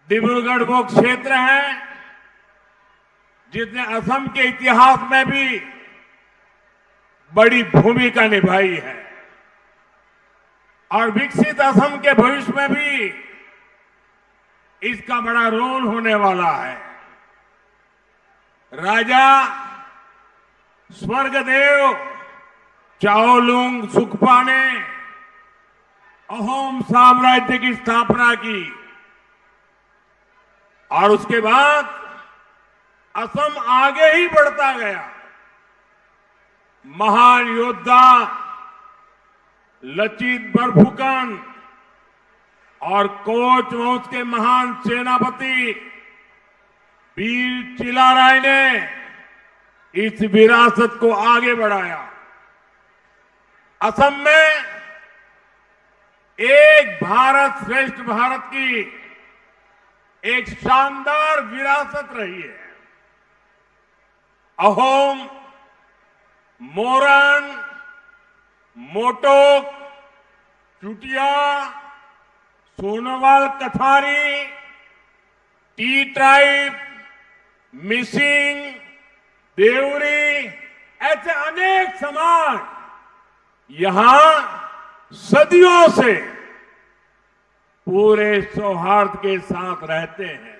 डिब्रूगढ़ वो क्षेत्र है जिसने असम के इतिहास में भी बड़ी भूमिका निभाई है और विकसित असम के भविष्य में भी इसका बड़ा रोल होने वाला है। राजा स्वर्गदेव चाओलुंग सुक्पा ने अहोम साम्राज्य की स्थापना की और उसके बाद असम आगे ही बढ़ता गया। महान योद्धा लचित बरफुकन और कोच वंश के महान सेनापति वीर चिलाराय ने इस विरासत को आगे बढ़ाया। असम में एक भारत श्रेष्ठ भारत की एक शानदार विरासत रही है। अहोम, मोरन, मोटोक, चुटिया, सोनोवाल कथारी, टी ट्राइब, मिसिंग, देवरी, ऐसे अनेक समाज यहां सदियों से पूरे सौहार्द के साथ रहते हैं।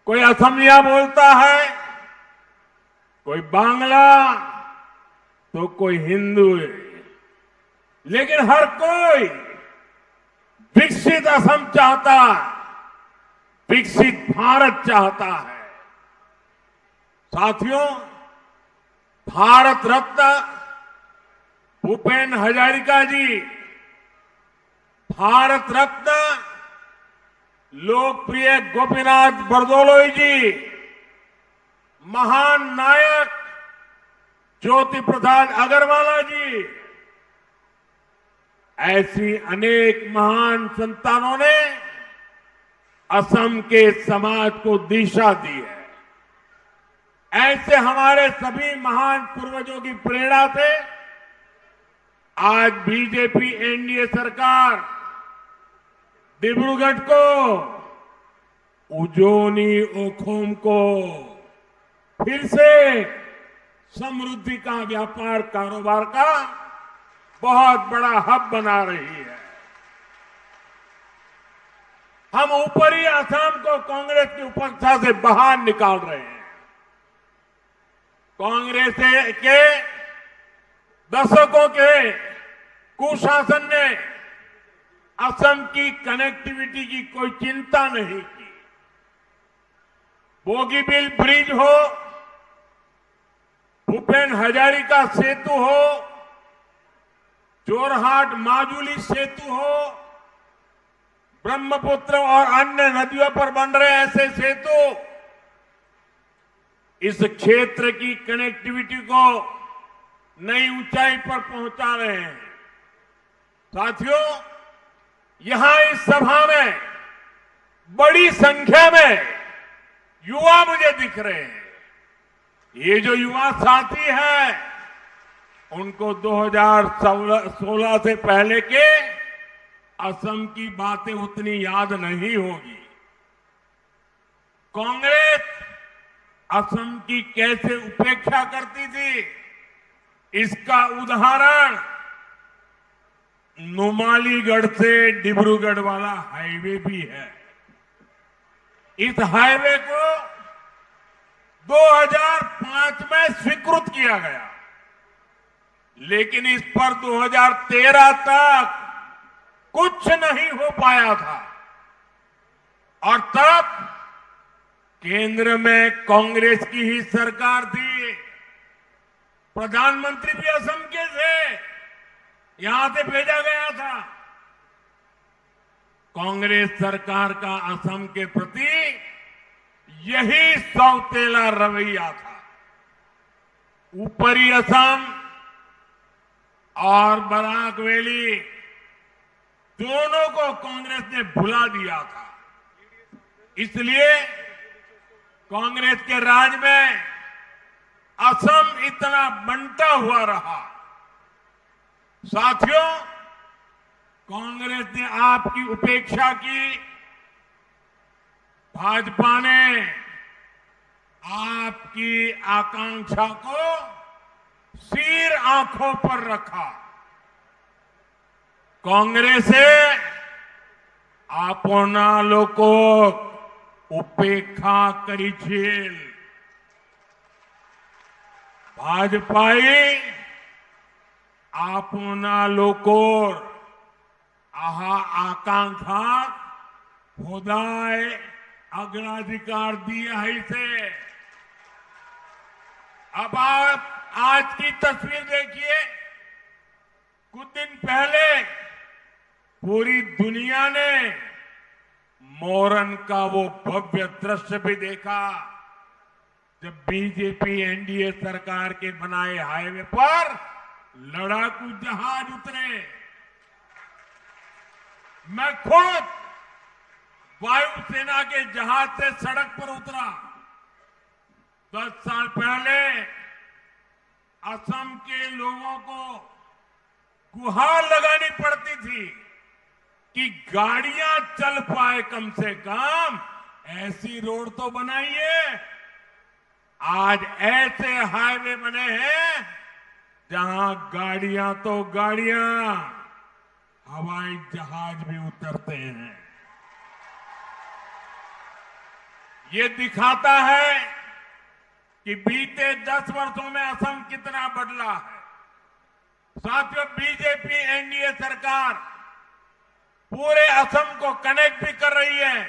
कोई असमिया बोलता है, कोई बांग्ला, तो कोई हिंदू है, लेकिन हर कोई विकसित असम चाहता है, विकसित भारत चाहता है। साथियों, भारत रत्न भूपेन हजारिका जी, भारत रत्न लोकप्रिय गोपीनाथ बरदोलोई जी, महान नायक ज्योति प्रसाद अग्रवाला जी, ऐसी अनेक महान संतानों ने असम के समाज को दिशा दी है। ऐसे हमारे सभी महान पूर्वजों की प्रेरणा से आज बीजेपी एनडीए सरकार डिब्रूगढ़ को, उजोनी ओखोम को फिर से समृद्धि का, व्यापार कारोबार का बहुत बड़ा हब बना रही है। हम ऊपरी असम को कांग्रेस की उपस्था से बाहर निकाल रहे हैं। कांग्रेस के दशकों के कुशासन ने असम की कनेक्टिविटी की कोई चिंता नहीं की। बोगीबिल ब्रिज हो, भूपेन हजारिका सेतु हो, जोरहाट माजुली सेतु हो, ब्रह्मपुत्र और अन्य नदियों पर बन रहे ऐसे सेतु इस क्षेत्र की कनेक्टिविटी को नई ऊंचाई पर पहुंचा रहे हैं। साथियों, यहां इस सभा में बड़ी संख्या में युवा मुझे दिख रहे हैं। ये जो युवा साथी हैं, उनको 2016 से पहले के असम की बातें उतनी याद नहीं होगी। कांग्रेस असम की कैसे उपेक्षा करती थी, इसका उदाहरण नुमालीगढ़ से डिब्रूगढ़ वाला हाईवे भी है। इस हाईवे को 2005 में स्वीकृत किया गया, लेकिन इस पर 2013 तक कुछ नहीं हो पाया था और तब केंद्र में कांग्रेस की ही सरकार थी। प्रधानमंत्री भी असम के थे, यहां से भेजा गया था। कांग्रेस सरकार का असम के प्रति यही सौतेला रवैया था। ऊपरी असम और बराक वैली दोनों को कांग्रेस ने भुला दिया था। इसलिए कांग्रेस के राज में असम इतना बंटा हुआ रहा। साथियों, कांग्रेस ने आपकी उपेक्षा की, भाजपा ने आपकी आकांक्षा को सिर आंखों पर रखा। कांग्रेसे આપોના લોકો ઉપેક્ષા કરી છે। ભાજપાએ આપોના લોકો આહા આકાંક્ષા હોદાય अग्राधिकार दिया है इसे। अब आप आज की तस्वीर देखिए। कुछ दिन पहले पूरी दुनिया ने मोरन का वो भव्य दृश्य भी देखा जब बीजेपी एनडीए सरकार के बनाए हाईवे पर लड़ाकू जहाज उतरे। मैं खुद वायुसेना के जहाज से सड़क पर उतरा। 10 साल पहले असम के लोगों को गुहार लगानी पड़ती थी कि गाड़ियां चल पाए, कम से कम ऐसी रोड तो बनाइए। आज ऐसे हाईवे बने हैं जहां गाड़ियां तो गाड़ियां, हवाई जहाज भी उतरते हैं। ये दिखाता है कि बीते 10 वर्षों में असम कितना बदला है। साथियों, बीजेपी एनडीए सरकार पूरे असम को कनेक्ट भी कर रही है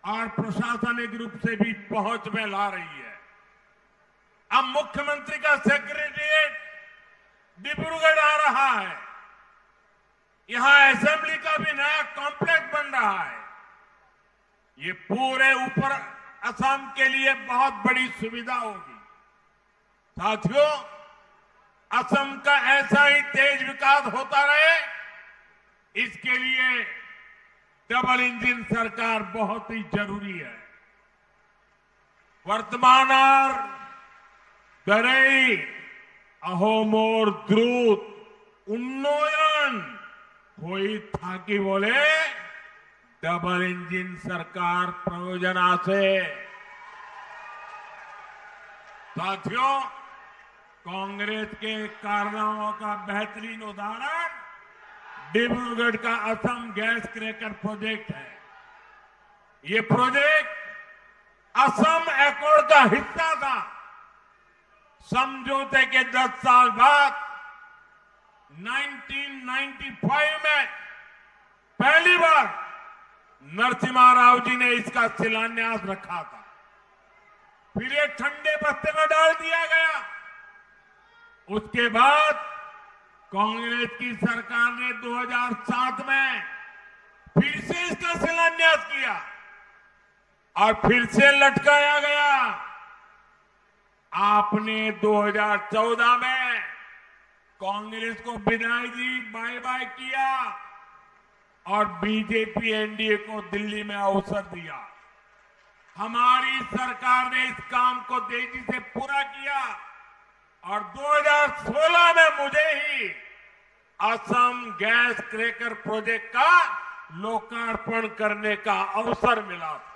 और प्रशासनिक रूप से भी पहुंच में ला रही है। अब मुख्यमंत्री का सेक्रेटेरिएट डिब्रूगढ़ आ रहा है। यहां असेंबली का भी नया कॉम्प्लेक्स बन रहा है। ये पूरे ऊपर असम के लिए बहुत बड़ी सुविधा होगी। साथियों, असम का ऐसा ही तेज विकास होता रहे, इसके लिए डबल इंजन सरकार बहुत ही जरूरी है। वर्तमान दरई अहोमोर द्रुत उन्नयन कोई था कि बोले डबल इंजन सरकार प्रयोजना से। साथियों, कांग्रेस के कारनामों का बेहतरीन उदाहरण डिब्रूगढ़ का असम गैस क्रैकर प्रोजेक्ट है। ये प्रोजेक्ट असम एकॉर्ड का हिस्सा था। समझौते के 10 साल बाद 1995 में पहली बार नरसिम्हा राव जी ने इसका शिलान्यास रखा था। फिर ये ठंडे बस्ते में डाल दिया गया। उसके बाद कांग्रेस की सरकार ने 2007 में फिर से इसका शिलान्यास किया और फिर से लटकाया गया। आपने 2014 में कांग्रेस को विदाई दी, बाय बाय किया और बीजेपी एनडीए को दिल्ली में अवसर दिया। हमारी सरकार ने इस काम को तेजी से पूरा किया और 2016 में मुझे ही असम गैस क्रैकर प्रोजेक्ट का लोकार्पण करने का अवसर मिला था।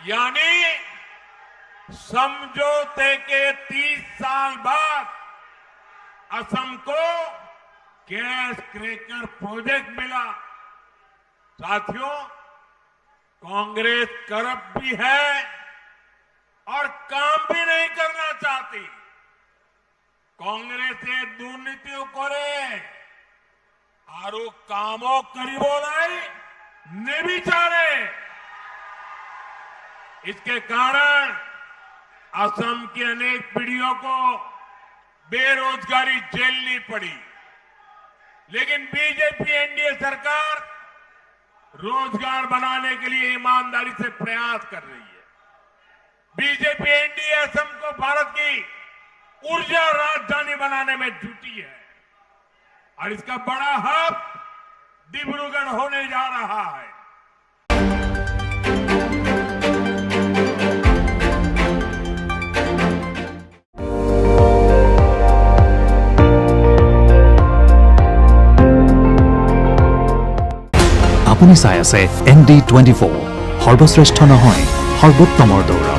यानी समझौते के 30 साल बाद असम को गैस क्रैकर प्रोजेक्ट मिला। साथियों, कांग्रेस करप्ट भी है और काम भी नहीं करना चाहती। कांग्रेसे दुर्नीतियों करे आरो कामों करीबो नहीं निर्विचारे। इसके कारण असम की अनेक पीढ़ियों को बेरोजगारी झेलनी पड़ी। लेकिन बीजेपी एनडीए सरकार रोजगार बनाने के लिए ईमानदारी से प्रयास कर रही है। बीजेपी एनडीए असम को भारत की ऊर्जा राजधानी बनाने में जुटी है और इसका बड़ा हब डिब्रूगढ़ होने जा रहा है। আপুনি চাই আছে ND24 সৰ্বশ্ৰেষ্ঠ নহয় সৰ্বোত্তমৰ দৌৰ।